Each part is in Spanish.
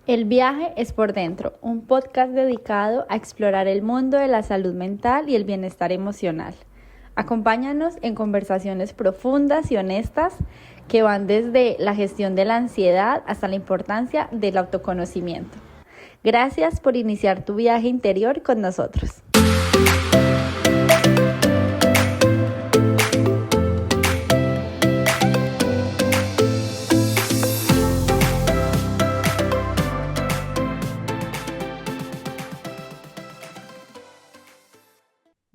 El viaje es por dentro, un podcast dedicado a explorar el mundo de la salud mental y el bienestar emocional. Acompáñanos en conversaciones profundas y honestas que van desde la gestión de la ansiedad hasta la importancia del autoconocimiento. Gracias por iniciar tu viaje interior con nosotros.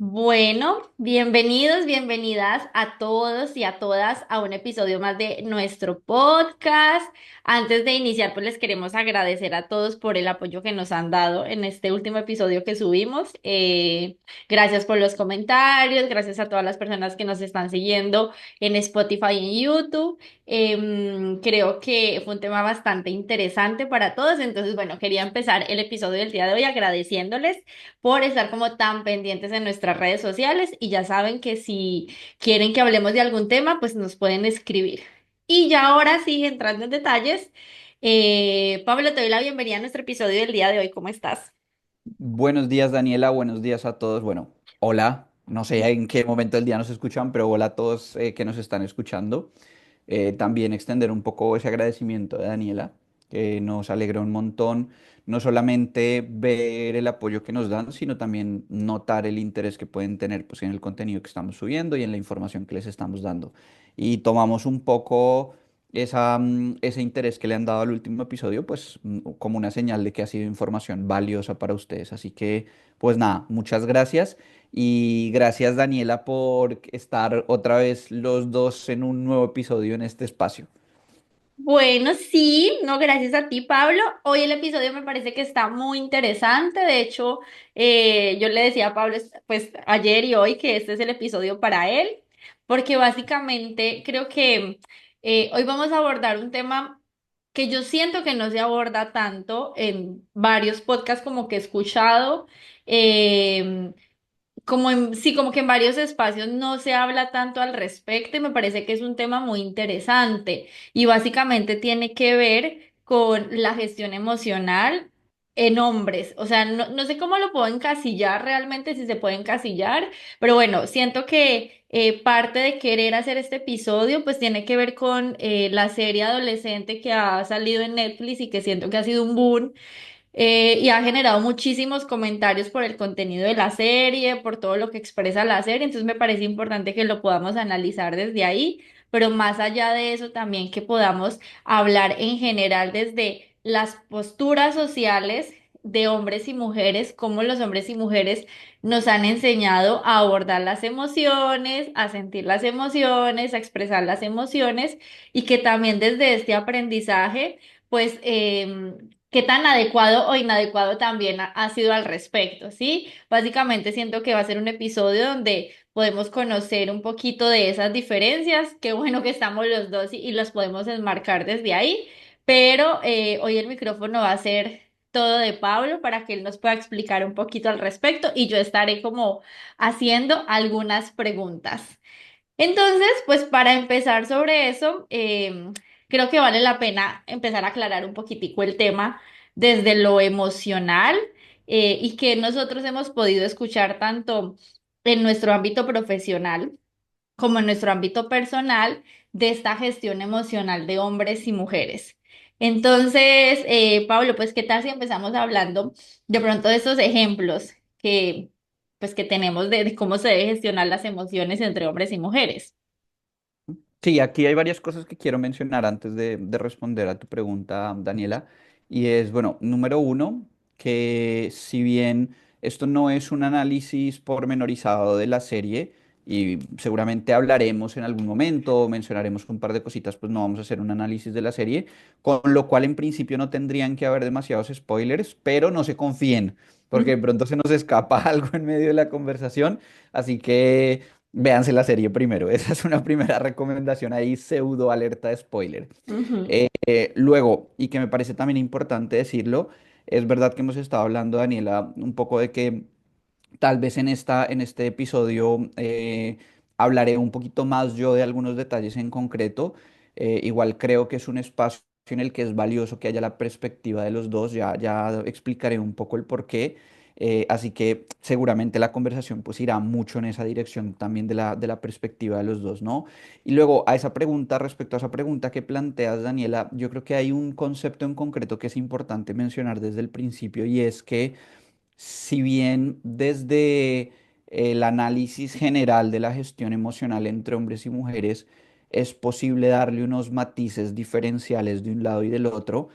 Bueno, bienvenidos, bienvenidas a todos y a todas a un episodio más de nuestro podcast. Antes de iniciar, pues les queremos agradecer a todos por el apoyo que nos han dado en este último episodio que subimos. Gracias por los comentarios, gracias a todas las personas que nos están siguiendo en Spotify y en YouTube. Creo que fue un tema bastante interesante para todos, entonces, bueno, quería empezar el episodio del día de hoy agradeciéndoles por estar como tan pendientes en nuestras redes sociales y ya saben que si quieren que hablemos de algún tema, pues nos pueden escribir. Y ya ahora sí, entrando en detalles, Pablo, te doy la bienvenida a nuestro episodio del día de hoy. ¿Cómo estás? Buenos días, Daniela. Buenos días a todos. Bueno, hola. No sé en qué momento del día nos escuchan, pero hola a todos que nos están escuchando. También extender un poco ese agradecimiento de Daniela, que nos alegra un montón, no solamente ver el apoyo que nos dan, sino también notar el interés que pueden tener pues, en el contenido que estamos subiendo y en la información que les estamos dando. Y tomamos un poco ese interés que le han dado al último episodio, pues como una señal de que ha sido información valiosa para ustedes. Así que, pues nada, muchas gracias. Y gracias, Daniela, por estar otra vez los dos en un nuevo episodio en este espacio. Bueno, sí, no, gracias a ti, Pablo. Hoy el episodio me parece que está muy interesante. De hecho, yo le decía a Pablo, pues ayer y hoy, que este es el episodio para él, porque básicamente creo que hoy vamos a abordar un tema que yo siento que no se aborda tanto en varios podcasts como que he escuchado. em, sí, como que en varios espacios no se habla tanto al respecto y me parece que es un tema muy interesante y básicamente tiene que ver con la gestión emocional en hombres. O sea, no sé cómo lo puedo encasillar realmente, si se puede encasillar, pero bueno, siento que parte de querer hacer este episodio pues tiene que ver con la serie adolescente que ha salido en Netflix y que siento que ha sido un boom y ha generado muchísimos comentarios por el contenido de la serie, por todo lo que expresa la serie, entonces me parece importante que lo podamos analizar desde ahí, pero más allá de eso también que podamos hablar en general desde las posturas sociales de hombres y mujeres, cómo los hombres y mujeres nos han enseñado a abordar las emociones, a sentir las emociones, a expresar las emociones y que también desde este aprendizaje pues qué tan adecuado o inadecuado también ha sido al respecto, ¿sí? Básicamente siento que va a ser un episodio donde podemos conocer un poquito de esas diferencias, qué bueno que estamos los dos y los podemos enmarcar desde ahí, pero hoy el micrófono va a ser todo de Pablo para que él nos pueda explicar un poquito al respecto y yo estaré como haciendo algunas preguntas. Entonces, pues para empezar sobre eso, creo que vale la pena empezar a aclarar un poquitico el tema desde lo emocional y que nosotros hemos podido escuchar tanto en nuestro ámbito profesional como en nuestro ámbito personal de esta gestión emocional de hombres y mujeres. Entonces, Pablo, pues, ¿qué tal si empezamos hablando de pronto de estos ejemplos que, pues, que tenemos de cómo se debe gestionar las emociones entre hombres y mujeres? Sí, aquí hay varias cosas que quiero mencionar antes de responder a tu pregunta, Daniela. Y es, bueno, número uno, que si bien esto no es un análisis pormenorizado de la serie, y seguramente hablaremos en algún momento, mencionaremos un par de cositas, pues no vamos a hacer un análisis de la serie, con lo cual en principio no tendrían que haber demasiados spoilers, pero no se confíen, porque de pronto se nos escapa algo en medio de la conversación, así que... Véanse la serie primero. Esa es una primera recomendación ahí, pseudo alerta de spoiler. Ujú. Luego, y que me parece también importante decirlo, es verdad que hemos estado hablando, Daniela, un poco de que tal vez en este episodio hablaré un poquito más yo de algunos detalles en concreto. Igual creo que es un espacio en el que es valioso que haya la perspectiva de los dos, ya explicaré un poco el por qué. Así que seguramente la conversación pues irá mucho en esa dirección también de la perspectiva de los dos, ¿no? Y luego a esa pregunta, respecto a esa pregunta que planteas, Daniela, yo creo que hay un concepto en concreto que es importante mencionar desde el principio y es que si bien desde el análisis general de la gestión emocional entre hombres y mujeres es posible darle unos matices diferenciales de un lado y del otro,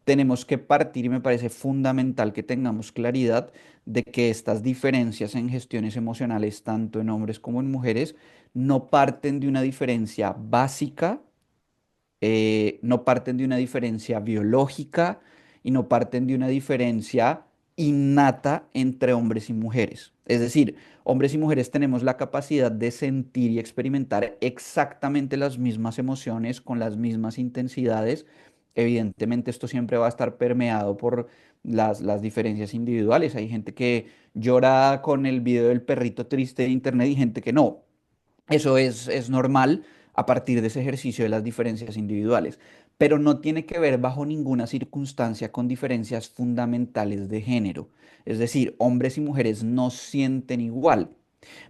tenemos que partir, y me parece fundamental que tengamos claridad de que estas diferencias en gestiones emocionales, tanto en hombres como en mujeres, no parten de una diferencia básica, no parten de una diferencia biológica y no parten de una diferencia innata entre hombres y mujeres. Es decir, hombres y mujeres tenemos la capacidad de sentir y experimentar exactamente las mismas emociones con las mismas intensidades. Evidentemente esto siempre va a estar permeado por las diferencias individuales. Hay gente que llora con el video del perrito triste de internet y gente que no. Eso es normal a partir de ese ejercicio de las diferencias individuales, pero no tiene que ver bajo ninguna circunstancia con diferencias fundamentales de género. Es decir, hombres y mujeres no sienten igual.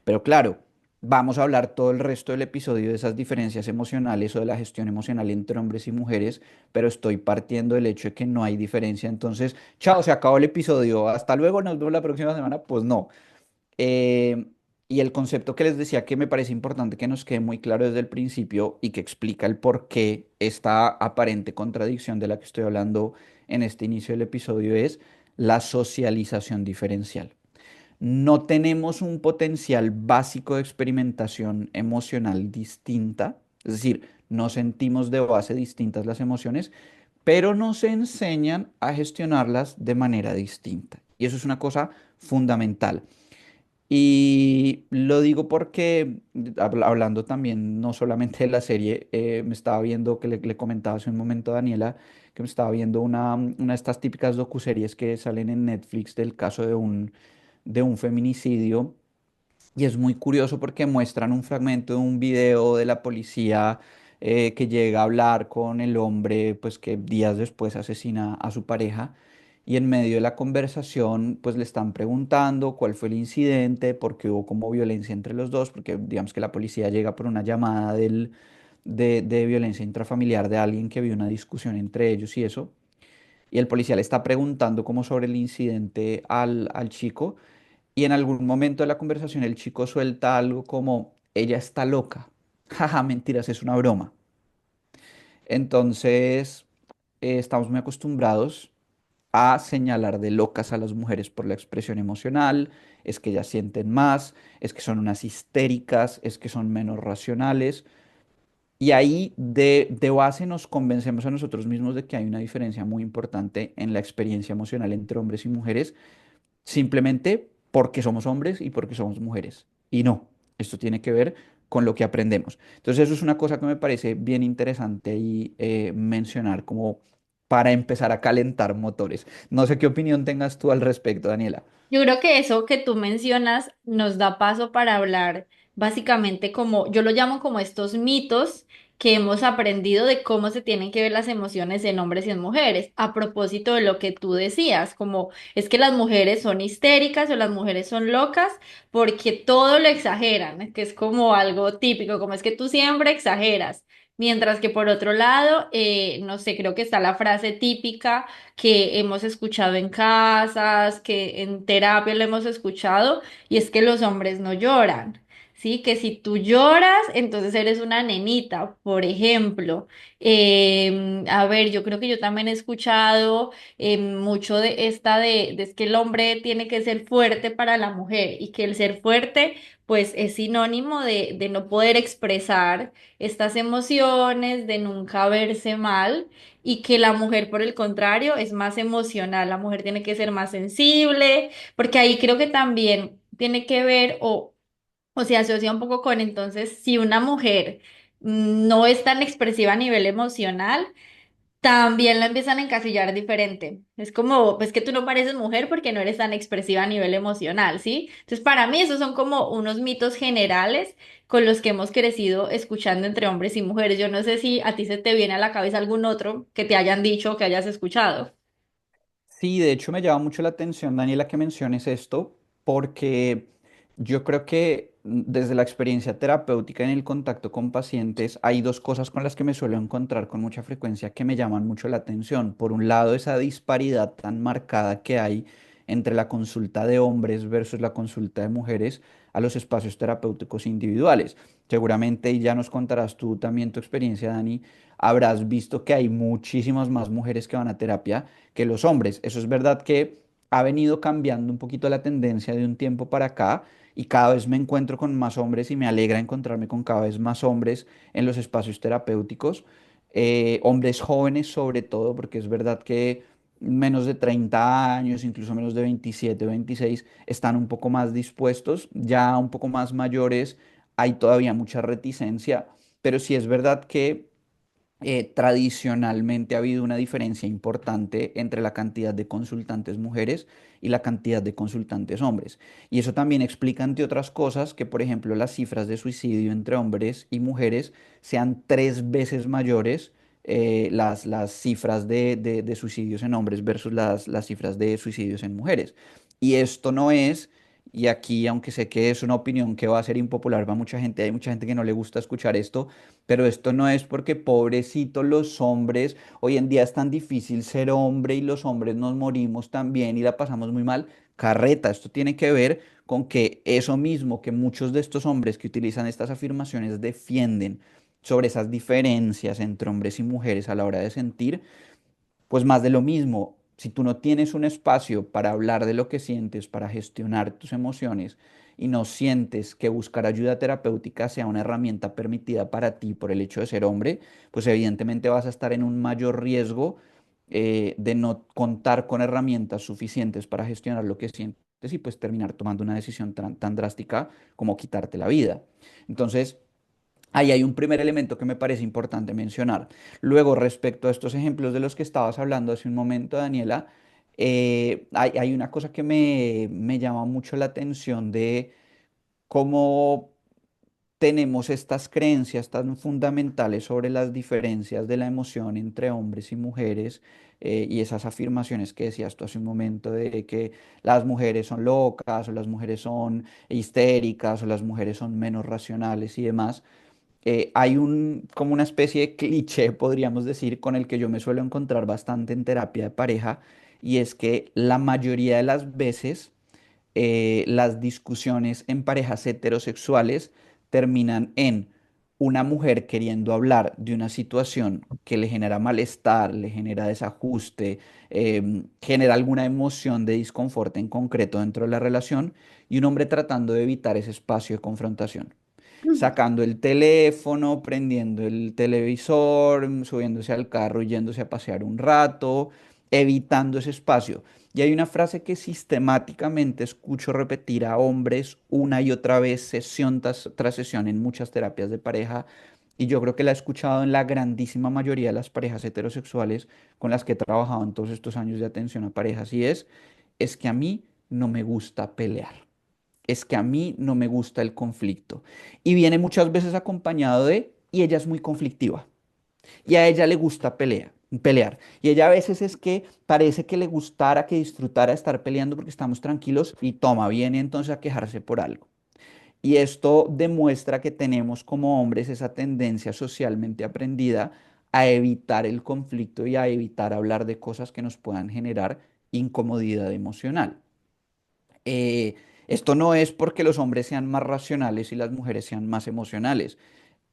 Pero claro, vamos a hablar todo el resto del episodio de esas diferencias emocionales o de la gestión emocional entre hombres y mujeres, pero estoy partiendo del hecho de que no hay diferencia. Entonces, chao, se acabó el episodio. Hasta luego, nos vemos la próxima semana. Pues no. Eh, y el concepto que les decía que me parece importante que nos quede muy claro desde el principio y que explica el por qué esta aparente contradicción de la que estoy hablando en este inicio del episodio es la socialización diferencial. No tenemos un potencial básico de experimentación emocional distinta, es decir, no sentimos de base distintas las emociones, pero nos enseñan a gestionarlas de manera distinta. Y eso es una cosa fundamental. Y lo digo porque, hablando también no solamente de la serie, me estaba viendo, que le comentaba hace un momento a Daniela, que me estaba viendo una de estas típicas docuseries que salen en Netflix del caso de un feminicidio. Y es muy curioso porque muestran un fragmento de un video de la policía que llega a hablar con el hombre, pues que días después asesina a su pareja. Y en medio de la conversación, pues le están preguntando cuál fue el incidente, por qué hubo como violencia entre los dos, porque digamos que la policía llega por una llamada de violencia intrafamiliar de alguien que vio una discusión entre ellos y eso. Y el policía le está preguntando como sobre el incidente al chico. Y en algún momento de la conversación el chico suelta algo como, ella está loca. Jaja, mentiras, es una broma. Entonces, estamos muy acostumbrados a señalar de locas a las mujeres por la expresión emocional, es que ellas sienten más, es que son unas histéricas, es que son menos racionales. Y ahí de base nos convencemos a nosotros mismos de que hay una diferencia muy importante en la experiencia emocional entre hombres y mujeres simplemente porque somos hombres y porque somos mujeres. Y no, esto tiene que ver con lo que aprendemos. Entonces eso es una cosa que me parece bien interesante y mencionar como para empezar a calentar motores. No sé qué opinión tengas tú al respecto, Daniela. Yo creo que eso que tú mencionas nos da paso para hablar básicamente como, yo lo llamo como estos mitos que hemos aprendido de cómo se tienen que ver las emociones en hombres y en mujeres. A propósito de lo que tú decías, como es que las mujeres son histéricas o las mujeres son locas porque todo lo exageran, que es como algo típico, como es que tú siempre exageras. Mientras que por otro lado, no sé, creo que está la frase típica que hemos escuchado en casas, que en terapia lo hemos escuchado, y es que los hombres no lloran. Sí, que si tú lloras, entonces eres una nenita, por ejemplo. A ver, yo creo que yo también he escuchado mucho de esta de es que el hombre tiene que ser fuerte para la mujer y que el ser fuerte, pues es sinónimo de no poder expresar estas emociones, de nunca verse mal y que la mujer, por el contrario, es más emocional. La mujer tiene que ser más sensible, porque ahí creo que también tiene que ver o se asocia un poco con entonces, si una mujer no es tan expresiva a nivel emocional, también la empiezan a encasillar diferente. Es como, pues que tú no pareces mujer porque no eres tan expresiva a nivel emocional, ¿sí? Entonces, para mí esos son como unos mitos generales con los que hemos crecido escuchando entre hombres y mujeres. Yo no sé si a ti se te viene a la cabeza algún otro que te hayan dicho o que hayas escuchado. Sí, de hecho me llama mucho la atención, Daniela, que menciones esto, porque yo creo que desde la experiencia terapéutica en el contacto con pacientes, hay dos cosas con las que me suelo encontrar con mucha frecuencia que me llaman mucho la atención. Por un lado, esa disparidad tan marcada que hay entre la consulta de hombres versus la consulta de mujeres a los espacios terapéuticos individuales. Seguramente, y ya nos contarás tú también tu experiencia, Dani, habrás visto que hay muchísimas más mujeres que van a terapia que los hombres. Eso es verdad que ha venido cambiando un poquito la tendencia de un tiempo para acá y cada vez me encuentro con más hombres y me alegra encontrarme con cada vez más hombres en los espacios terapéuticos, hombres jóvenes sobre todo, porque es verdad que menos de 30 años, incluso menos de 27 o 26, están un poco más dispuestos, ya un poco más mayores, hay todavía mucha reticencia, pero sí es verdad que tradicionalmente ha habido una diferencia importante entre la cantidad de consultantes mujeres y la cantidad de consultantes hombres. Y eso también explica, entre otras cosas, que, por ejemplo, las cifras de suicidio entre hombres y mujeres sean 3 veces mayores, las cifras de suicidios en hombres versus las cifras de suicidios en mujeres. Y esto no es... Y aquí, aunque sé que es una opinión que va a ser impopular para mucha gente, hay mucha gente que no le gusta escuchar esto, pero esto no es porque pobrecitos los hombres, hoy en día es tan difícil ser hombre y los hombres nos morimos también y la pasamos muy mal. Carreta, esto tiene que ver con que eso mismo que muchos de estos hombres que utilizan estas afirmaciones defienden sobre esas diferencias entre hombres y mujeres a la hora de sentir, pues más de lo mismo. Si tú no tienes un espacio para hablar de lo que sientes, para gestionar tus emociones y no sientes que buscar ayuda terapéutica sea una herramienta permitida para ti por el hecho de ser hombre, pues evidentemente vas a estar en un mayor riesgo de no contar con herramientas suficientes para gestionar lo que sientes y pues terminar tomando una decisión tan drástica como quitarte la vida. Entonces, ahí hay un primer elemento que me parece importante mencionar. Luego, respecto a estos ejemplos de los que estabas hablando hace un momento, Daniela, hay una cosa que me llama mucho la atención de cómo tenemos estas creencias tan fundamentales sobre las diferencias de la emoción entre hombres y mujeres, y esas afirmaciones que decías tú hace un momento de que las mujeres son locas o las mujeres son histéricas o las mujeres son menos racionales y demás. Hay como una especie de cliché, podríamos decir, con el que yo me suelo encontrar bastante en terapia de pareja, y es que la mayoría de las veces las discusiones en parejas heterosexuales terminan en una mujer queriendo hablar de una situación que le genera malestar, le genera desajuste, genera alguna emoción de disconfort en concreto dentro de la relación, y un hombre tratando de evitar ese espacio de confrontación, sacando el teléfono, prendiendo el televisor, subiéndose al carro y yéndose a pasear un rato, evitando ese espacio. Y hay una frase que sistemáticamente escucho repetir a hombres una y otra vez, sesión tras sesión, en muchas terapias de pareja, y yo creo que la he escuchado en la grandísima mayoría de las parejas heterosexuales con las que he trabajado en todos estos años de atención a parejas, y es que a mí no me gusta pelear, es que a mí no me gusta el conflicto. Y viene muchas veces acompañado de, y ella es muy conflictiva, y a ella le gusta pelear. Y ella a veces es que parece que le gustara, que disfrutara estar peleando porque estamos tranquilos y toma, viene entonces a quejarse por algo. Y esto demuestra que tenemos como hombres esa tendencia socialmente aprendida a evitar el conflicto y a evitar hablar de cosas que nos puedan generar incomodidad emocional. Eh, Esto no es porque los hombres sean más racionales y las mujeres sean más emocionales,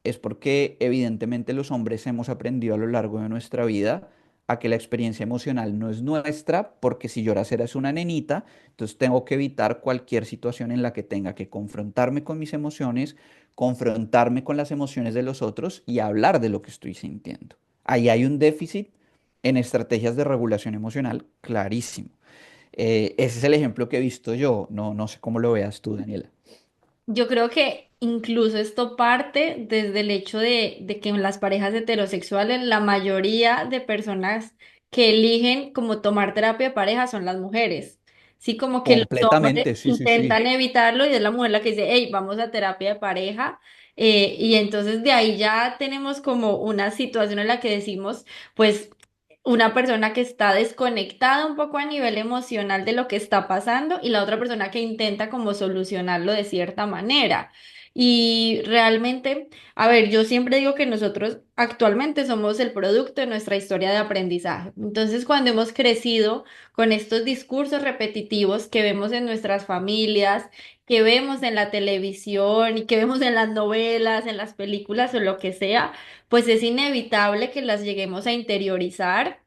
es porque evidentemente los hombres hemos aprendido a lo largo de nuestra vida a que la experiencia emocional no es nuestra, porque si lloras eres una nenita, entonces tengo que evitar cualquier situación en la que tenga que confrontarme con mis emociones, confrontarme con las emociones de los otros y hablar de lo que estoy sintiendo. Ahí hay un déficit en estrategias de regulación emocional clarísimo. Ese es el ejemplo que he visto yo. No, no sé cómo lo veas tú, Daniela. Yo creo que incluso esto parte desde el hecho de que en las parejas heterosexuales la mayoría de personas que eligen como tomar terapia de pareja son las mujeres. Sí, como que los hombres Completamente, sí, sí, sí. intentan evitarlo y es la mujer la que dice, hey, vamos a terapia de pareja. Y entonces de ahí ya tenemos como una situación en la que decimos, pues una persona que está desconectada un poco a nivel emocional de lo que está pasando y la otra persona que intenta como solucionarlo de cierta manera. Y realmente, a ver, yo siempre digo que nosotros actualmente somos el producto de nuestra historia de aprendizaje. Entonces, cuando hemos crecido con estos discursos repetitivos que vemos en nuestras familias, que vemos en la televisión y que vemos en las novelas, en las películas o lo que sea, pues es inevitable que las lleguemos a interiorizar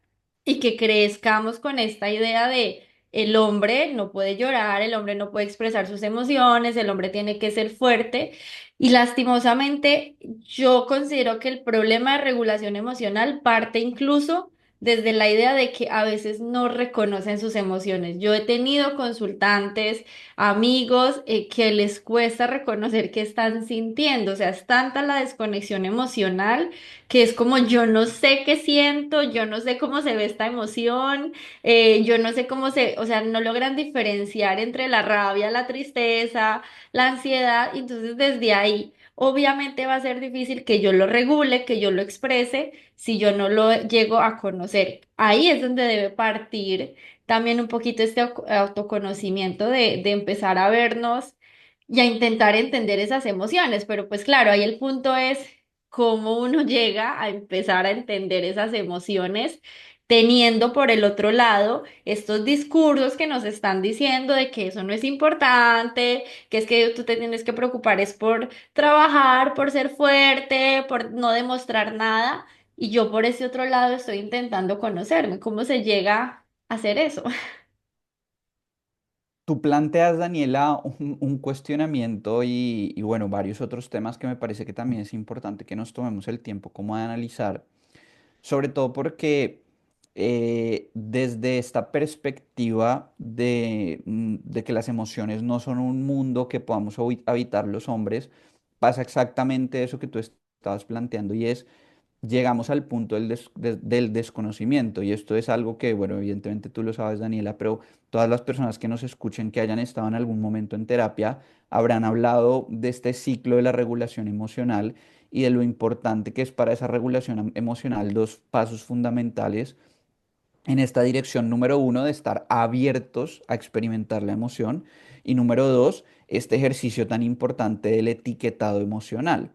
y que crezcamos con esta idea de el hombre no puede llorar, el hombre no puede expresar sus emociones, el hombre tiene que ser fuerte. Y lastimosamente, yo considero que el problema de regulación emocional parte incluso desde la idea de que a veces no reconocen sus emociones. Yo he tenido consultantes, amigos, que les cuesta reconocer que están sintiendo, o sea, es tanta la desconexión emocional que es como yo no sé qué siento, yo no sé cómo se ve esta emoción, yo no sé cómo se, o sea, no logran diferenciar entre la rabia, la tristeza, la ansiedad, y entonces desde ahí obviamente va a ser difícil que yo lo regule, que yo lo exprese, si yo no lo llego a conocer. Ahí es donde debe partir también un poquito este autoconocimiento de empezar a vernos y a intentar entender esas emociones, pero pues claro, ahí el punto es cómo uno llega a empezar a entender esas emociones, teniendo por el otro lado estos discursos que nos están diciendo de que eso no es importante, que es que tú te tienes que preocupar es por trabajar, por ser fuerte, por no demostrar nada. Y yo por ese otro lado estoy intentando conocerme, cómo se llega a hacer eso. Tú planteas, Daniela, un cuestionamiento y, bueno, varios otros temas que me parece que también es importante que nos tomemos el tiempo como de analizar, sobre todo porque desde esta perspectiva de que las emociones no son un mundo que podamos habitar los hombres, pasa exactamente eso que tú estabas planteando y es llegamos al punto del desconocimiento. Y esto es algo que, bueno, evidentemente tú lo sabes, Daniela, pero todas las personas que nos escuchen que hayan estado en algún momento en terapia habrán hablado de este ciclo de la regulación emocional y de lo importante que es para esa regulación emocional dos pasos fundamentales en esta dirección. Número uno, de estar abiertos a experimentar la emoción. Y número dos, este ejercicio tan importante del etiquetado emocional.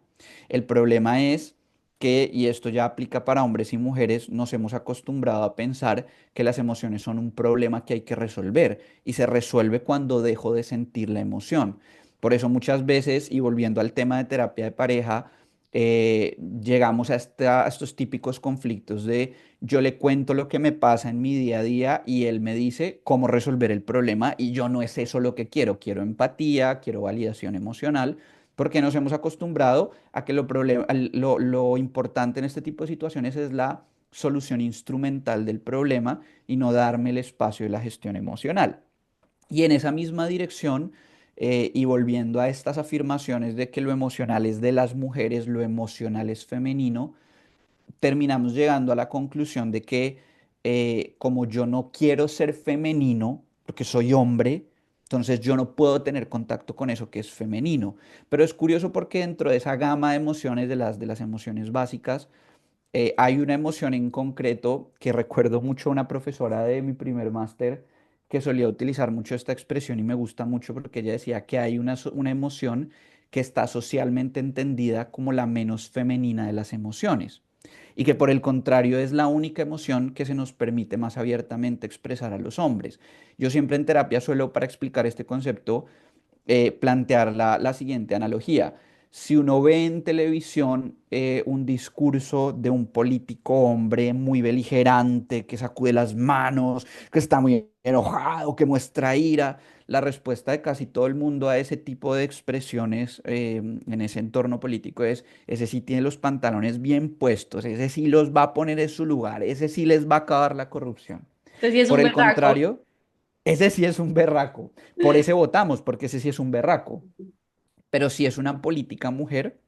El problema es que, y esto ya aplica para hombres y mujeres, nos hemos acostumbrado a pensar que las emociones son un problema que hay que resolver y se resuelve cuando dejo de sentir la emoción. Por eso muchas veces, y volviendo al tema de terapia de pareja, llegamos a estos típicos conflictos de yo le cuento lo que me pasa en mi día a día y él me dice cómo resolver el problema y yo no es eso lo que quiero. Quiero empatía, quiero validación emocional, porque nos hemos acostumbrado a que lo importante en este tipo de situaciones es la solución instrumental del problema y no darme el espacio de la gestión emocional. Y en esa misma dirección, y volviendo a estas afirmaciones de que lo emocional es de las mujeres, lo emocional es femenino, terminamos llegando a la conclusión de que como yo no quiero ser femenino, porque soy hombre, entonces yo no puedo tener contacto con eso que es femenino. Pero es curioso porque dentro de esa gama de emociones, de las emociones básicas, hay una emoción en concreto que recuerdo mucho a una profesora de mi primer máster que solía utilizar mucho esta expresión y me gusta mucho porque ella decía que hay una emoción que está socialmente entendida como la menos femenina de las emociones y que por el contrario es la única emoción que se nos permite más abiertamente expresar a los hombres. Yo siempre en terapia suelo, para explicar este concepto, plantear la siguiente analogía. Si uno ve en televisión un discurso de un político hombre muy beligerante, que sacude las manos, que está muy enojado, que muestra ira, la respuesta de casi todo el mundo a ese tipo de expresiones en ese entorno político es, ese sí tiene los pantalones bien puestos, ese sí los va a poner en su lugar, ese sí les va a acabar la corrupción. Entonces sí es Por un el berraco. contrario, ese sí es un berraco. Por ese votamos, porque ese sí es un berraco. Pero si es una política mujer,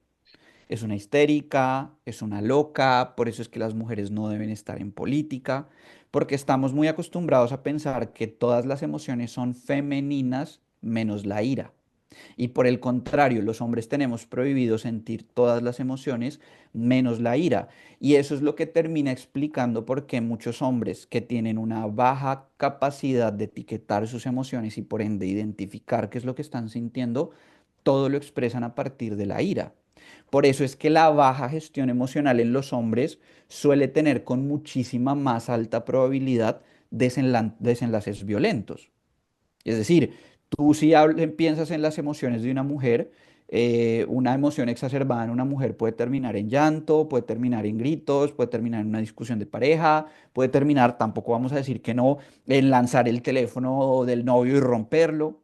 es una histérica, es una loca, por eso es que las mujeres no deben estar en política, porque estamos muy acostumbrados a pensar que todas las emociones son femeninas menos la ira. Y por el contrario, los hombres tenemos prohibido sentir todas las emociones menos la ira. Y eso es lo que termina explicando por qué muchos hombres que tienen una baja capacidad de etiquetar sus emociones y por ende identificar qué es lo que están sintiendo, todo lo expresan a partir de la ira. Por eso es que la baja gestión emocional en los hombres suele tener con muchísima más alta probabilidad desenlaces violentos. Es decir, tú si piensas en las emociones de una mujer, una emoción exacerbada en una mujer puede terminar en llanto, puede terminar en gritos, puede terminar en una discusión de pareja, puede terminar, tampoco vamos a decir que no, en lanzar el teléfono del novio y romperlo,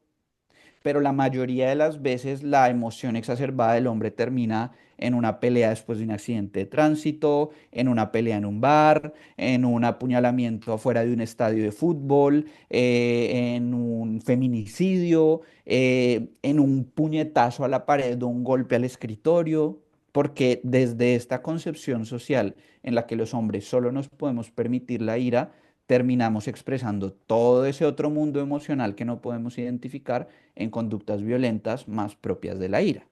pero la mayoría de las veces la emoción exacerbada del hombre termina en una pelea después de un accidente de tránsito, en una pelea en un bar, en un apuñalamiento afuera de un estadio de fútbol, en un feminicidio, en un puñetazo a la pared o un golpe al escritorio, porque desde esta concepción social en la que los hombres solo nos podemos permitir la ira, terminamos expresando todo ese otro mundo emocional que no podemos identificar en conductas violentas más propias de la ira.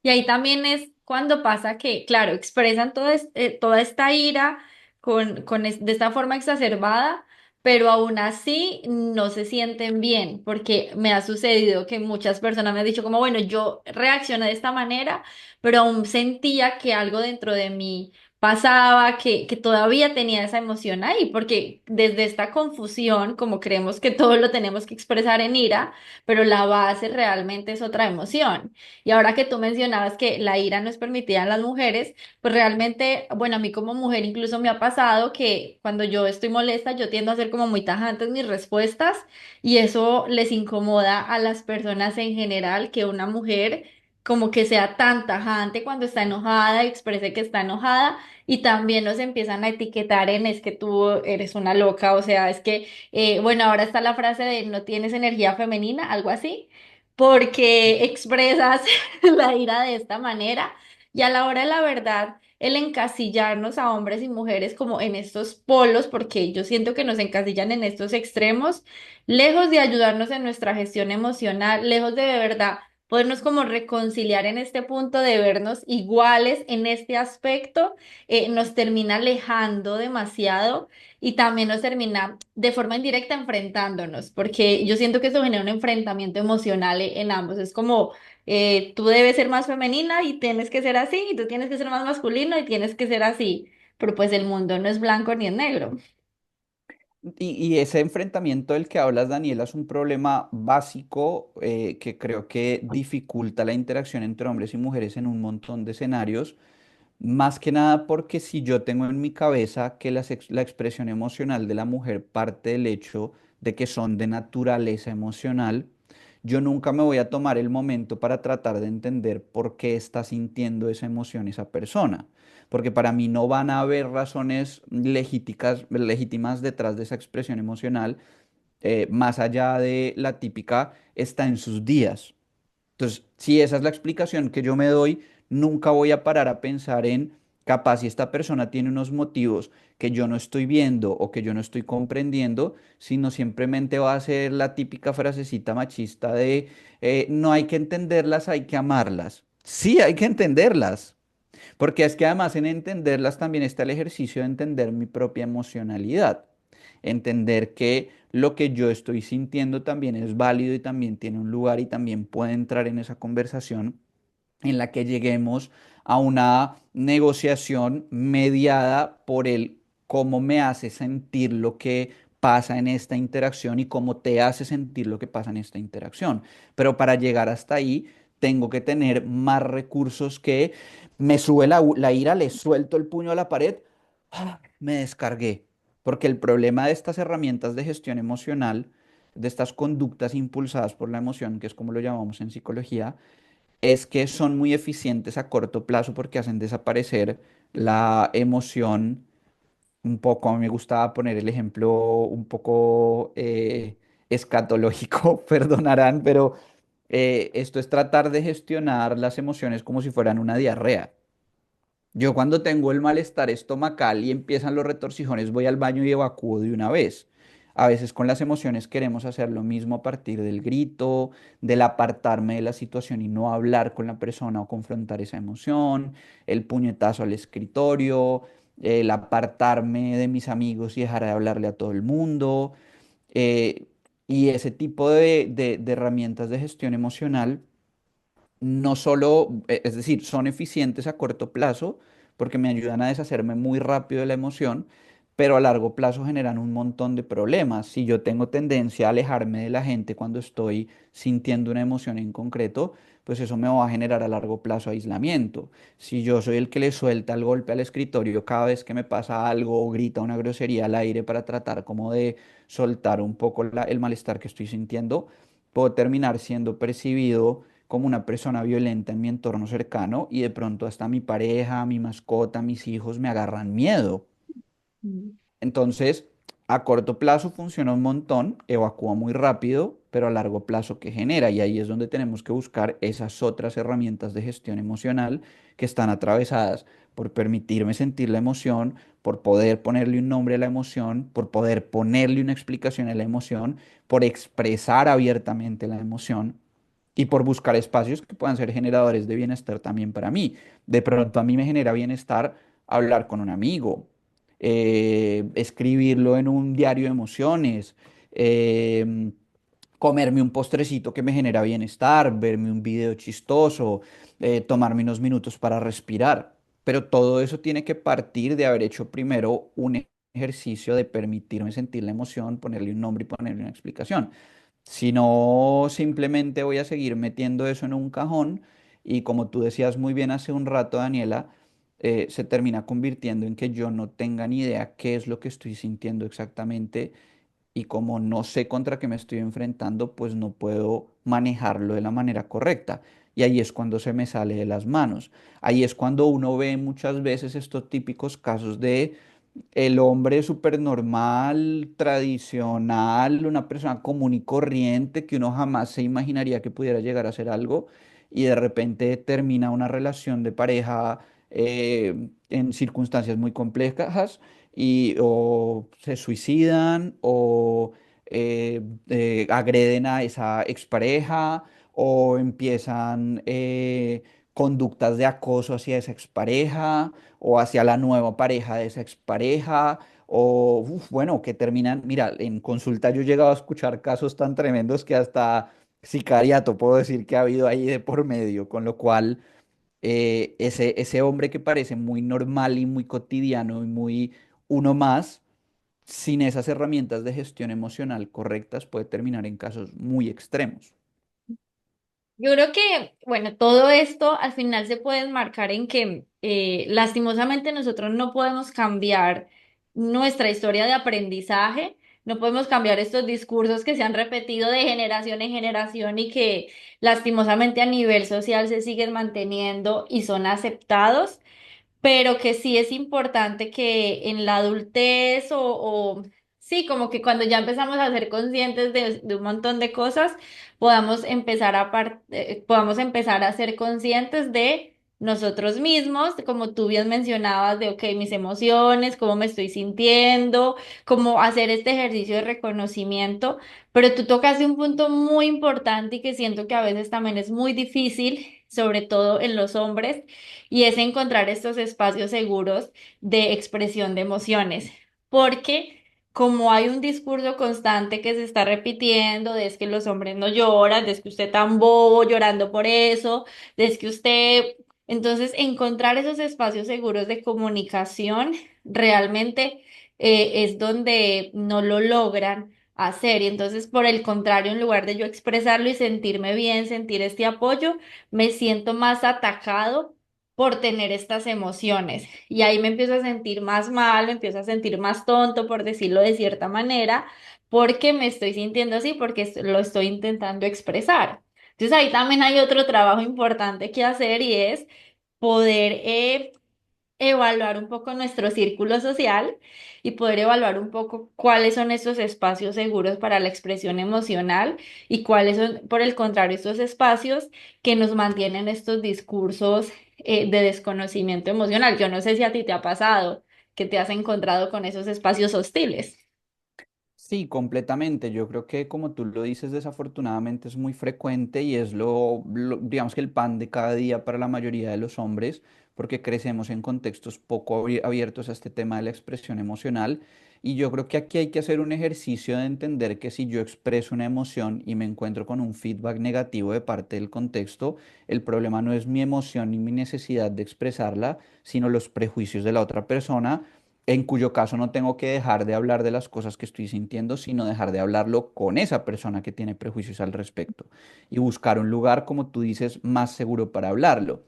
Y ahí también es cuando pasa que, claro, expresan toda esta ira de esta forma exacerbada, pero aún así no se sienten bien, porque me ha sucedido que muchas personas me han dicho como, bueno, yo reaccioné de esta manera, pero aún sentía que algo dentro de mí pasaba, que todavía tenía esa emoción ahí, porque desde esta confusión, como creemos que todo lo tenemos que expresar en ira, pero la base realmente es otra emoción. Y ahora que tú mencionabas que la ira no es permitida en las mujeres, pues realmente, bueno, a mí como mujer incluso me ha pasado que cuando yo estoy molesta, yo tiendo a ser como muy tajante en mis respuestas y eso les incomoda a las personas en general que una mujer como que sea tan tajante cuando está enojada, exprese que está enojada y también nos empiezan a etiquetar en es que tú eres una loca, o sea, es que, bueno, ahora está la frase de no tienes energía femenina, algo así porque expresas la ira de esta manera y a la hora de la verdad, el encasillarnos a hombres y mujeres como en estos polos, porque yo siento que nos encasillan en estos extremos, lejos de ayudarnos en nuestra gestión emocional, lejos de verdad podernos como reconciliar en este punto de vernos iguales en este aspecto, nos termina alejando demasiado y también nos termina de forma indirecta enfrentándonos, porque yo siento que eso genera un enfrentamiento emocional en ambos. Es como tú debes ser más femenina y tienes que ser así, y tú tienes que ser más masculino y tienes que ser así. Pero pues el mundo no es blanco ni es negro. Y ese enfrentamiento del que hablas, Daniela, es un problema básico que creo que dificulta la interacción entre hombres y mujeres en un montón de escenarios. Más que nada porque si yo tengo en mi cabeza que la expresión emocional de la mujer parte del hecho de que son de naturaleza emocional, yo nunca me voy a tomar el momento para tratar de entender por qué está sintiendo esa emoción esa persona. Porque para mí no van a haber razones legítimas detrás de esa expresión emocional, más allá de la típica está en sus días. Entonces, si esa es la explicación que yo me doy, nunca voy a parar a pensar en capaz si esta persona tiene unos motivos que yo no estoy viendo o que yo no estoy comprendiendo, sino simplemente va a ser la típica frasecita machista de no hay que entenderlas, hay que amarlas. Sí, hay que entenderlas, porque es que además en entenderlas también está el ejercicio de entender mi propia emocionalidad, entender que lo que yo estoy sintiendo también es válido y también tiene un lugar y también puede entrar en esa conversación en la que lleguemos a una negociación mediada por el cómo me hace sentir lo que pasa en esta interacción y cómo te hace sentir lo que pasa en esta interacción. Pero para llegar hasta ahí, tengo que tener más recursos que me sube la ira, le suelto el puño a la pared, me descargué. Porque el problema de estas herramientas de gestión emocional, de estas conductas impulsadas por la emoción, que es como lo llamamos en psicología, es que son muy eficientes a corto plazo porque hacen desaparecer la emoción un poco. A mí me gustaba poner el ejemplo un poco escatológico, perdonarán, pero Esto es tratar de gestionar las emociones como si fueran una diarrea. Yo cuando tengo el malestar estomacal y empiezan los retorcijones, voy al baño y evacúo de una vez. A veces con las emociones queremos hacer lo mismo a partir del grito, del apartarme de la situación y no hablar con la persona o confrontar esa emoción, el puñetazo al escritorio, el apartarme de mis amigos y dejar de hablarle a todo el mundo. eh, y ese tipo de herramientas de gestión emocional no solo, es decir, son eficientes a corto plazo porque me ayudan a deshacerme muy rápido de la emoción, pero a largo plazo generan un montón de problemas. Si yo tengo tendencia a alejarme de la gente cuando estoy sintiendo una emoción en concreto, pues eso me va a generar a largo plazo aislamiento. Si yo soy el que le suelta el golpe al escritorio cada vez que me pasa algo o grita una grosería al aire para tratar como de soltar un poco el malestar que estoy sintiendo, puedo terminar siendo percibido como una persona violenta en mi entorno cercano y de pronto hasta mi pareja, mi mascota, mis hijos me agarran miedo. Mm. Entonces, a corto plazo funciona un montón, evacúa muy rápido, pero a largo plazo, ¿qué genera? Y ahí es donde tenemos que buscar esas otras herramientas de gestión emocional que están atravesadas por permitirme sentir la emoción, por poder ponerle un nombre a la emoción, por poder ponerle una explicación a la emoción, por expresar abiertamente la emoción y por buscar espacios que puedan ser generadores de bienestar también para mí. De pronto a mí me genera bienestar hablar con un amigo, escribirlo en un diario de emociones, em, comerme un postrecito que me genera bienestar, verme un video chistoso, tomarme unos minutos para respirar. Pero todo eso tiene que partir de haber hecho primero un ejercicio de permitirme sentir la emoción, ponerle un nombre y ponerle una explicación. Si no, simplemente voy a seguir metiendo eso en un cajón y como tú decías muy bien hace un rato, Daniela, se termina convirtiendo en que yo no tenga ni idea qué es lo que estoy sintiendo exactamente y como no sé contra qué me estoy enfrentando, pues no puedo manejarlo de la manera correcta. Y ahí es cuando se me sale de las manos. Ahí es cuando uno ve muchas veces estos típicos casos de el hombre súper normal, tradicional, una persona común y corriente que uno jamás se imaginaría que pudiera llegar a ser algo y de repente termina una relación de pareja en circunstancias muy complejas y o se suicidan o agreden a esa expareja o empiezan conductas de acoso hacia esa expareja o hacia la nueva pareja de esa expareja, o bueno, que terminan, mira, en consulta yo he llegado a escuchar casos tan tremendos que hasta sicariato puedo decir que ha habido ahí de por medio, con lo cual ese hombre que parece muy normal y muy cotidiano y muy uno más, sin esas herramientas de gestión emocional correctas, puede terminar en casos muy extremos. Yo creo que, bueno, todo esto al final se puede enmarcar en que lastimosamente nosotros no podemos cambiar nuestra historia de aprendizaje, no podemos cambiar estos discursos que se han repetido de generación en generación y que lastimosamente a nivel social se siguen manteniendo y son aceptados, pero que sí es importante que en la adultez sí, como que cuando ya empezamos a ser conscientes de un montón de cosas, podamos empezar a ser conscientes de nosotros mismos, como tú bien mencionabas, de, ok, mis emociones, cómo me estoy sintiendo, cómo hacer este ejercicio de reconocimiento, pero tú tocaste un punto muy importante y que siento que a veces también es muy difícil, sobre todo en los hombres y es encontrar estos espacios seguros de expresión de emociones, porque como hay un discurso constante que se está repitiendo, de es que los hombres no lloran, de es que usted tan bobo llorando por eso, de es que usted... Entonces, encontrar esos espacios seguros de comunicación realmente es donde no lo logran hacer. Y entonces, por el contrario, en lugar de yo expresarlo y sentirme bien, sentir este apoyo, me siento más atacado por tener estas emociones. Y ahí me empiezo a sentir más mal, me empiezo a sentir más tonto, por decirlo de cierta manera, porque me estoy sintiendo así, porque lo estoy intentando expresar. Entonces ahí también hay otro trabajo importante que hacer y es poder evaluar un poco nuestro círculo social y poder evaluar un poco cuáles son esos espacios seguros para la expresión emocional y cuáles son, por el contrario, estos espacios que nos mantienen estos discursos de desconocimiento emocional. Yo no sé si a ti te ha pasado que te has encontrado con esos espacios hostiles. Sí, completamente. Yo creo que como tú lo dices, desafortunadamente es muy frecuente y es digamos que el pan de cada día para la mayoría de los hombres, porque crecemos en contextos poco abiertos a este tema de la expresión emocional. Y yo creo que aquí hay que hacer un ejercicio de entender que si yo expreso una emoción y me encuentro con un feedback negativo de parte del contexto, el problema no es mi emoción ni mi necesidad de expresarla, sino los prejuicios de la otra persona, en cuyo caso no tengo que dejar de hablar de las cosas que estoy sintiendo, sino dejar de hablarlo con esa persona que tiene prejuicios al respecto y buscar un lugar, como tú dices, más seguro para hablarlo.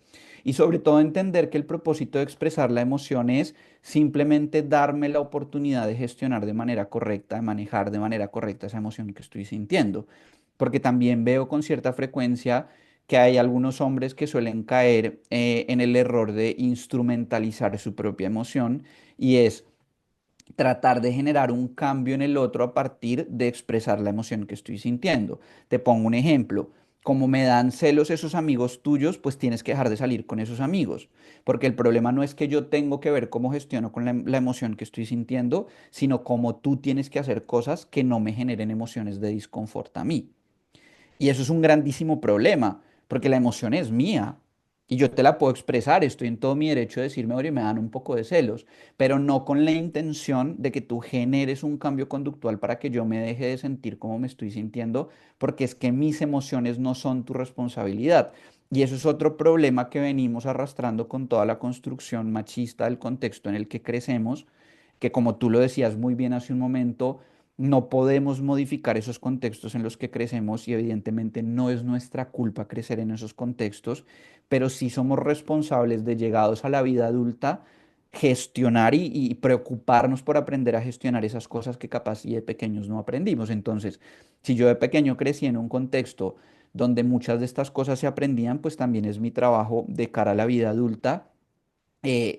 Y sobre todo entender que el propósito de expresar la emoción es simplemente darme la oportunidad de gestionar de manera correcta, de manejar de manera correcta esa emoción que estoy sintiendo. Porque también veo con cierta frecuencia que hay algunos hombres que suelen caer en el error de instrumentalizar su propia emoción y es tratar de generar un cambio en el otro a partir de expresar la emoción que estoy sintiendo. Te pongo un ejemplo. Como me dan celos esos amigos tuyos, pues tienes que dejar de salir con esos amigos, porque el problema no es que yo tengo que ver cómo gestiono con la emoción que estoy sintiendo, sino cómo tú tienes que hacer cosas que no me generen emociones de disconfort a mí. Y eso es un grandísimo problema, porque la emoción es mía y yo te la puedo expresar, estoy en todo mi derecho de decirme, oye, me dan un poco de celos, pero no con la intención de que tú generes un cambio conductual para que yo me deje de sentir como me estoy sintiendo, porque es que mis emociones no son tu responsabilidad. Y eso es otro problema que venimos arrastrando con toda la construcción machista del contexto en el que crecemos, que como tú lo decías muy bien hace un momento, no podemos modificar esos contextos en los que crecemos y evidentemente no es nuestra culpa crecer en esos contextos, pero sí somos responsables de llegados a la vida adulta gestionar y preocuparnos por aprender a gestionar esas cosas que capaz y de pequeños no aprendimos. Entonces, si yo de pequeño crecí en un contexto donde muchas de estas cosas se aprendían, pues también es mi trabajo de cara a la vida adulta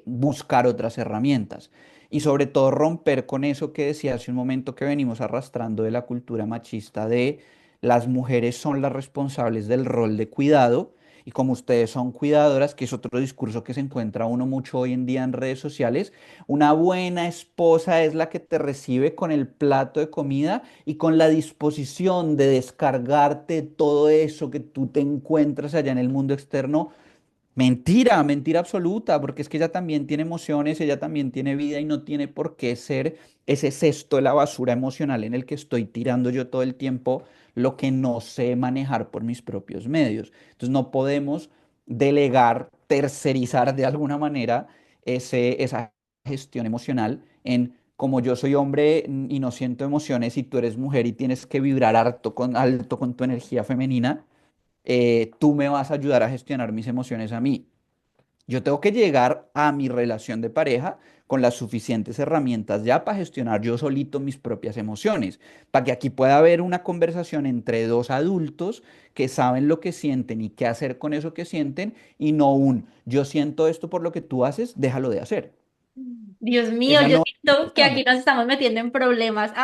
buscar otras herramientas y sobre todo romper con eso que decía hace un momento que venimos arrastrando de la cultura machista de las mujeres son las responsables del rol de cuidado y como ustedes son cuidadoras, que es otro discurso que se encuentra uno mucho hoy en día en redes sociales, una buena esposa es la que te recibe con el plato de comida y con la disposición de descargarte todo eso que tú te encuentras allá en el mundo externo. Mentira, mentira absoluta, porque es que ella también tiene emociones, ella también tiene vida y no tiene por qué ser ese cesto de la basura emocional en el que estoy tirando yo todo el tiempo lo que no sé manejar por mis propios medios. Entonces no podemos delegar, tercerizar de alguna manera esa gestión emocional en como yo soy hombre y no siento emociones y tú eres mujer y tienes que vibrar alto con tu energía femenina, tú me vas a ayudar a gestionar mis emociones a mí. Yo tengo que llegar a mi relación de pareja con las suficientes herramientas ya para gestionar yo solito mis propias emociones, para que aquí pueda haber una conversación entre dos adultos que saben lo que sienten y qué hacer con eso que sienten y no un yo siento esto por lo que tú haces, déjalo de hacer. Dios mío, Esa yo no es siento el que aquí cambio. nos estamos metiendo en problemas.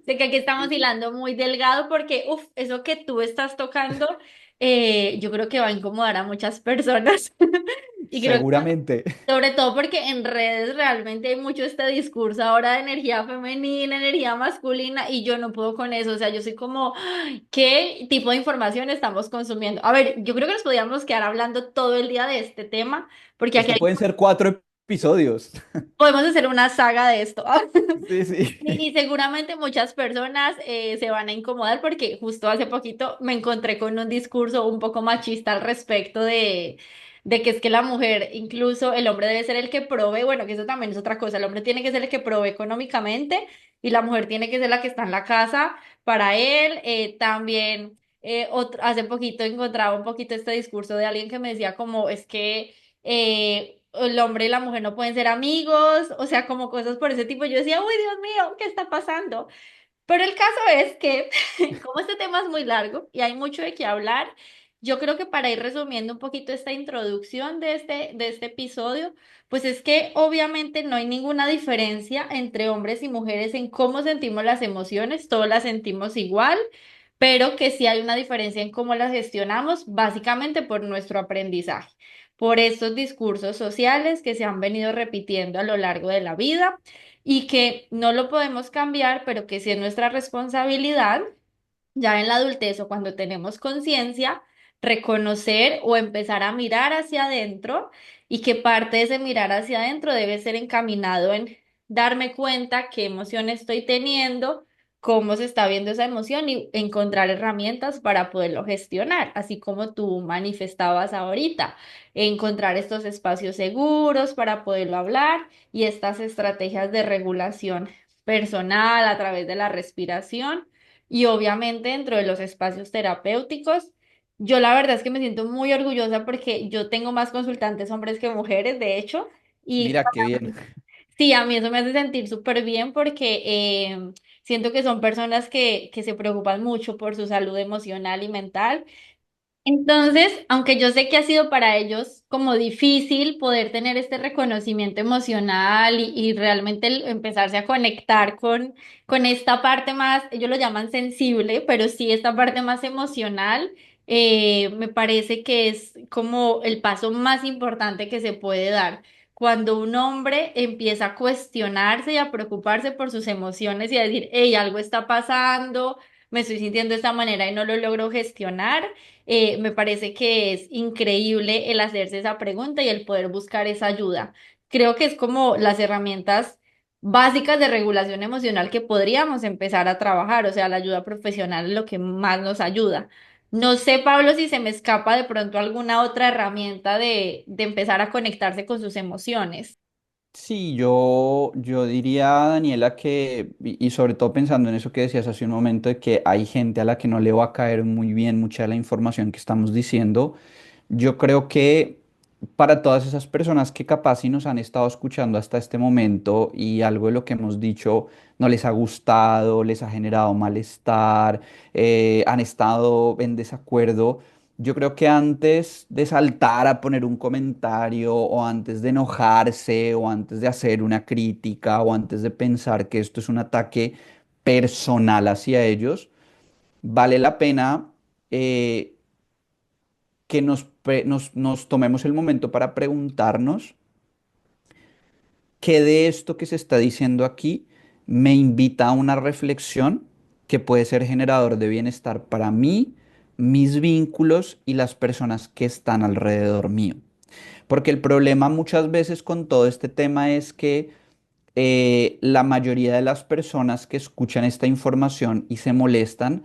Sé que aquí estamos hilando muy delgado porque, uff, eso que tú estás tocando, yo creo que va a incomodar a muchas personas. Y creo que Seguramente. sobre todo porque en redes realmente hay mucho este discurso ahora de energía femenina, energía masculina, y yo no puedo con eso. O sea, yo soy como, "Ay, ¿qué tipo de información estamos consumiendo?" A ver, yo creo que nos podríamos quedar hablando todo el día de este tema, porque aquí Esto pueden ser 4 episodios. podemos hacer una saga de esto. Sí, sí. Y seguramente muchas personas se van a incomodar porque justo hace poquito me encontré con un discurso un poco machista al respecto de que es que la mujer, incluso el hombre debe ser el que provee, bueno, que eso también es otra cosa, el hombre tiene que ser el que provee económicamente y la mujer tiene que ser la que está en la casa para él. También hace poquito encontraba un poquito este discurso de alguien que me decía como es que el hombre y la mujer no pueden ser amigos, o sea, como cosas por ese tipo. Yo decía, uy, Dios mío, ¿qué está pasando? Pero el caso es que, como este tema es muy largo y hay mucho de qué hablar, Yo creo que para ir resumiendo un poquito esta introducción de este episodio, pues es que obviamente no hay ninguna diferencia entre hombres y mujeres en cómo sentimos las emociones, todos las sentimos igual, pero que sí hay una diferencia en cómo las gestionamos, básicamente por nuestro aprendizaje, por estos discursos sociales que se han venido repitiendo a lo largo de la vida y que no lo podemos cambiar, pero que sí es nuestra responsabilidad ya en la adultez o cuando tenemos conciencia, reconocer o empezar a mirar hacia adentro y que parte de ese mirar hacia adentro debe ser encaminado en darme cuenta qué emoción estoy teniendo, cómo se está viendo esa emoción y encontrar herramientas para poderlo gestionar, así como tú manifestabas ahorita, encontrar estos espacios seguros para poderlo hablar y estas estrategias de regulación personal a través de la respiración y obviamente dentro de los espacios terapéuticos. Yo la verdad es que me siento muy orgullosa porque yo tengo más consultantes hombres que mujeres, de hecho, y Mira qué bien. sí, a mí eso me hace sentir súper bien porque siento que son personas que se preocupan mucho por su salud emocional y mental. Entonces, aunque yo sé que ha sido para ellos como difícil poder tener este reconocimiento emocional y realmente empezarse a conectar con esta parte más, ellos lo llaman sensible, pero sí esta parte más emocional, me parece que es como el paso más importante que se puede dar. Cuando un hombre empieza a cuestionarse y a preocuparse por sus emociones y a decir, hey, algo está pasando, me estoy sintiendo de esta manera y no lo logro gestionar. Me parece que es increíble el hacerse esa pregunta y el poder buscar esa ayuda. Creo que es como las herramientas básicas de regulación emocional que podríamos empezar a trabajar, o sea, la ayuda profesional es lo que más nos ayuda. No sé, Pablo, si se me escapa de pronto alguna otra herramienta de empezar a conectarse con sus emociones. Sí, yo diría, Daniela, que, y sobre todo pensando en eso que decías hace un momento, de que hay gente a la que no le va a caer muy bien mucha de la información que estamos diciendo. Yo creo que para todas esas personas que capaz y nos han estado escuchando hasta este momento y algo de lo que hemos dicho no les ha gustado, les ha generado malestar, han estado en desacuerdo, yo creo que antes de saltar a poner un comentario o antes de enojarse o antes de hacer una crítica o antes de pensar que esto es un ataque personal hacia ellos, vale la pena que nos tomemos el momento para preguntarnos qué de esto que se está diciendo aquí me invita a una reflexión que puede ser generador de bienestar para mí, mis vínculos y las personas que están alrededor mío. Porque el problema muchas veces con todo este tema es que la mayoría de las personas que escuchan esta información y se molestan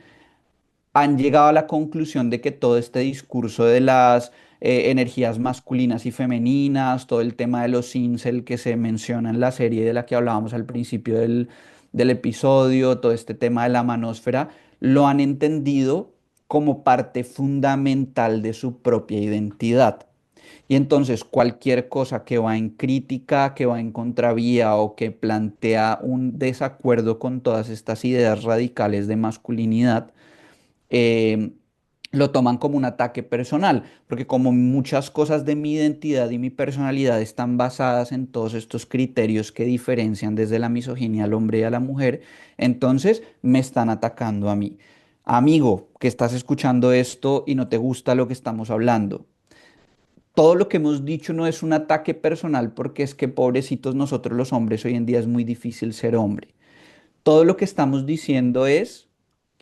han llegado a la conclusión de que todo este discurso de las energías masculinas y femeninas, todo el tema de los incel que se menciona en la serie de la que hablábamos al principio del episodio, todo este tema de la manósfera, lo han entendido como parte fundamental de su propia identidad. Y entonces cualquier cosa que va en crítica, que va en contravía o que plantea un desacuerdo con todas estas ideas radicales de masculinidad, eh, lo toman como un ataque personal, porque como muchas cosas de mi identidad y mi personalidad están basadas en todos estos criterios que diferencian desde la misoginia al hombre y a la mujer, entonces me están atacando a mí. Amigo, que estás escuchando esto y no te gusta lo que estamos hablando. Todo lo que hemos dicho no es un ataque personal porque es que pobrecitos nosotros los hombres hoy en día es muy difícil ser hombre. Todo lo que estamos diciendo es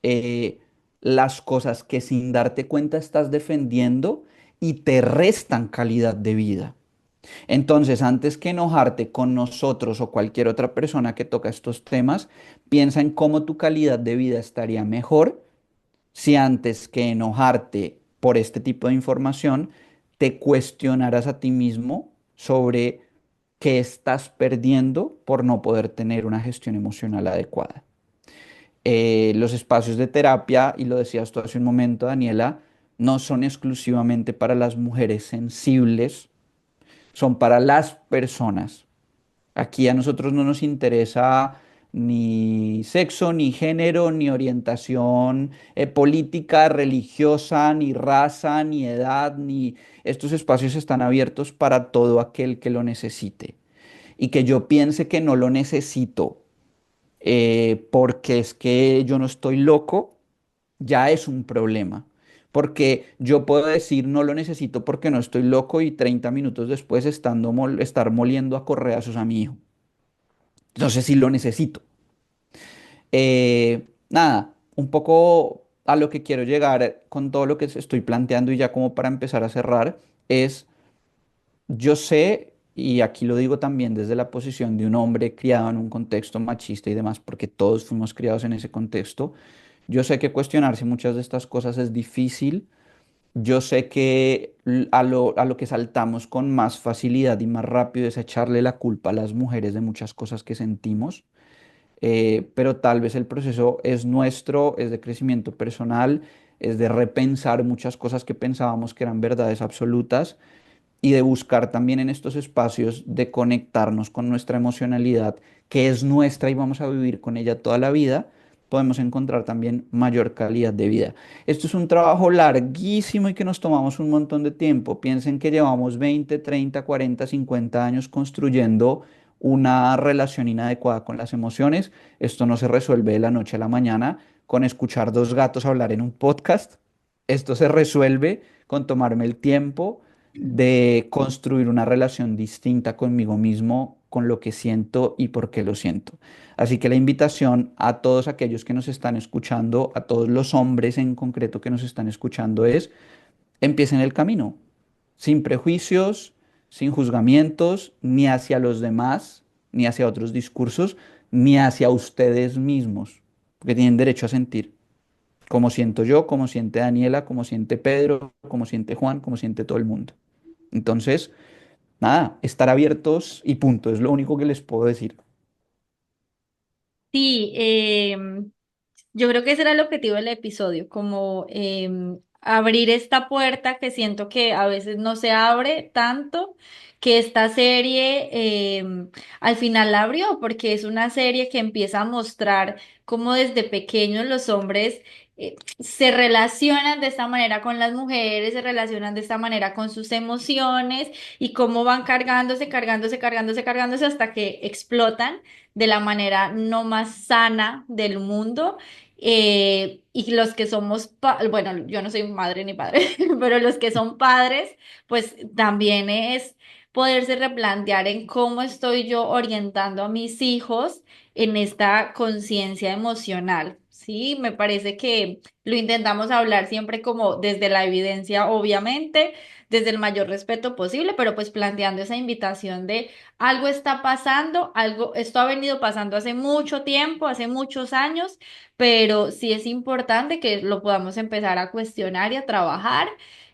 eh, las cosas que sin darte cuenta estás defendiendo y te restan calidad de vida. Entonces, antes que enojarte con nosotros o cualquier otra persona que toca estos temas, piensa en cómo tu calidad de vida estaría mejor si antes que enojarte por este tipo de información, te cuestionaras a ti mismo sobre qué estás perdiendo por no poder tener una gestión emocional adecuada. Los espacios de terapia, y lo decías tú hace un momento, Daniela, no son exclusivamente para las mujeres sensibles, son para las personas. Aquí a nosotros no nos interesa ni sexo, ni género, ni orientación política, religiosa, ni raza, ni edad, ni... Estos espacios están abiertos para todo aquel que lo necesite. Y que yo piense que no lo necesito porque es que yo no estoy loco, ya es un problema. Porque yo puedo decir no lo necesito porque no estoy loco y 30 minutos después estar moliendo a correazos a mi hijo. Entonces sí lo necesito. Nada, un poco a lo que quiero llegar con todo lo que estoy planteando y ya como para empezar a cerrar es, yo sé, y aquí lo digo también desde la posición de un hombre criado en un contexto machista y demás, porque todos fuimos criados en ese contexto, yo sé que cuestionarse muchas de estas cosas es difícil. Yo sé que a lo que saltamos con más facilidad y más rápido es echarle la culpa a las mujeres de muchas cosas que sentimos, pero tal vez el proceso es nuestro, es de crecimiento personal, es de repensar muchas cosas que pensábamos que eran verdades absolutas y de buscar también en estos espacios de conectarnos con nuestra emocionalidad, que es nuestra y vamos a vivir con ella toda la vida, podemos encontrar también mayor calidad de vida. Esto es un trabajo larguísimo y que nos tomamos un montón de tiempo. Piensen que llevamos 20, 30, 40, 50 años construyendo una relación inadecuada con las emociones. Esto no se resuelve de la noche a la mañana con escuchar dos gatos hablar en un podcast. Esto se resuelve con tomarme el tiempo de construir una relación distinta conmigo mismo, con lo que siento y por qué lo siento. Así que la invitación a todos aquellos que nos están escuchando, a todos los hombres en concreto que nos están escuchando es, empiecen el camino, sin prejuicios, sin juzgamientos, ni hacia los demás, ni hacia otros discursos, ni hacia ustedes mismos, porque tienen derecho a sentir. Como siento yo, como siente Daniela, como siente Pedro, como siente Juan, como siente todo el mundo. Entonces, nada, estar abiertos y punto, es lo único que les puedo decir. Sí, yo creo que ese era el objetivo del episodio, como abrir esta puerta que siento que a veces no se abre tanto, que esta serie al final la abrió, porque es una serie que empieza a mostrar cómo desde pequeños los hombres se relacionan de esta manera con las mujeres, se relacionan de esta manera con sus emociones y cómo van cargándose, cargándose, cargándose, cargándose hasta que explotan de la manera no más sana del mundo. Y los que somos, bueno, yo no soy madre ni padre, pero los que son padres, pues también es poderse replantear en cómo estoy yo orientando a mis hijos en esta conciencia emocional. Sí, me parece que lo intentamos hablar siempre como desde la evidencia, obviamente, desde el mayor respeto posible, pero pues planteando esa invitación de algo está pasando, algo, esto ha venido pasando hace mucho tiempo, hace muchos años, pero sí es importante que lo podamos empezar a cuestionar y a trabajar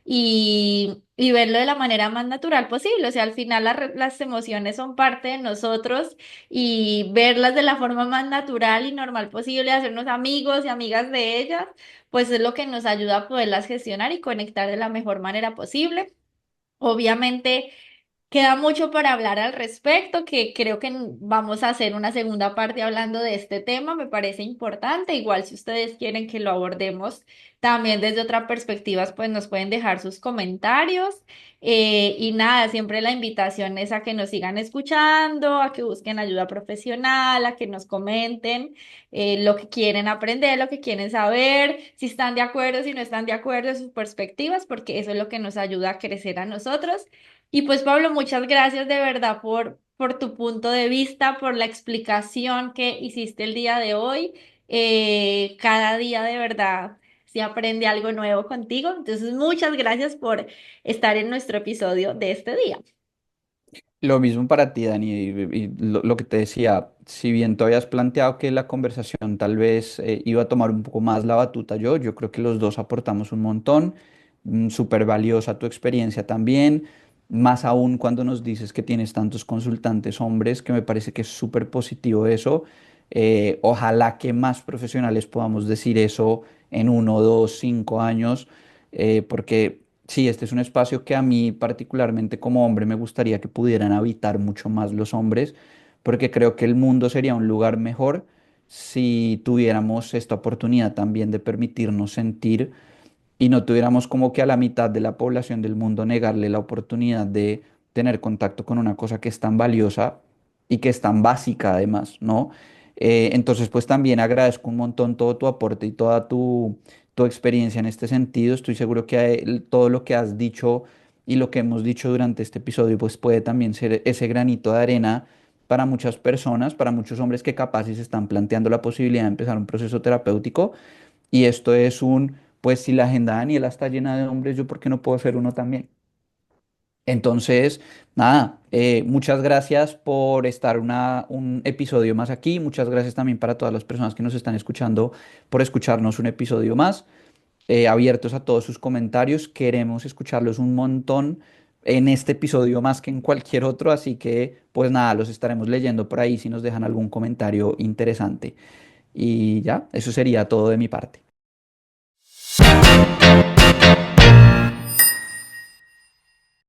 y verlo de la manera más natural posible. O sea, al final las emociones son parte de nosotros y verlas de la forma más natural y normal posible, hacernos amigos y amigas de ellas, pues es lo que nos ayuda a poderlas gestionar y conectar de la mejor manera posible. Obviamente. Queda mucho para hablar al respecto, que creo que vamos a hacer una segunda parte hablando de este tema, me parece importante. Igual si ustedes quieren que lo abordemos también desde otra perspectiva, pues nos pueden dejar sus comentarios. Y nada, siempre la invitación es a que nos sigan escuchando, a que busquen ayuda profesional, a que nos comenten lo que quieren aprender, lo que quieren saber, si están de acuerdo, si no están de acuerdo, sus perspectivas, porque eso es lo que nos ayuda a crecer a nosotros. Y pues Pablo, muchas gracias de verdad por tu punto de vista, por la explicación que hiciste el día de hoy. Cada día de verdad se aprende algo nuevo contigo. Entonces, muchas gracias por estar en nuestro episodio de este día. Lo mismo para ti, Dani, y lo que te decía, si bien tú habías planteado que la conversación tal vez iba a tomar un poco más la batuta yo creo que los dos aportamos un montón, súper valiosa tu experiencia también, más aún cuando nos dices que tienes tantos consultantes hombres, que me parece que es súper positivo eso. Ojalá que más profesionales podamos decir eso en 1, 2, 5 años, porque sí, este es un espacio que a mí particularmente como hombre me gustaría que pudieran habitar mucho más los hombres, porque creo que el mundo sería un lugar mejor si tuviéramos esta oportunidad también de permitirnos sentir y no tuviéramos como que a la mitad de la población del mundo negarle la oportunidad de tener contacto con una cosa que es tan valiosa y que es tan básica además, ¿no? Entonces, pues también agradezco un montón todo tu aporte y toda tu experiencia en este sentido. Estoy seguro que todo lo que has dicho y lo que hemos dicho durante este episodio, pues puede también ser ese granito de arena para muchas personas, para muchos hombres que capaz y se están planteando la posibilidad de empezar un proceso terapéutico y esto es pues si la agenda de Daniela está llena de hombres, yo por qué no puedo ser uno también. Entonces, nada, muchas gracias por estar un episodio más aquí. Muchas gracias también para todas las personas que nos están escuchando por escucharnos un episodio más. Abiertos a todos sus comentarios. Queremos escucharlos un montón en este episodio más que en cualquier otro. Así que, pues nada, los estaremos leyendo por ahí si nos dejan algún comentario interesante. Y ya, eso sería todo de mi parte.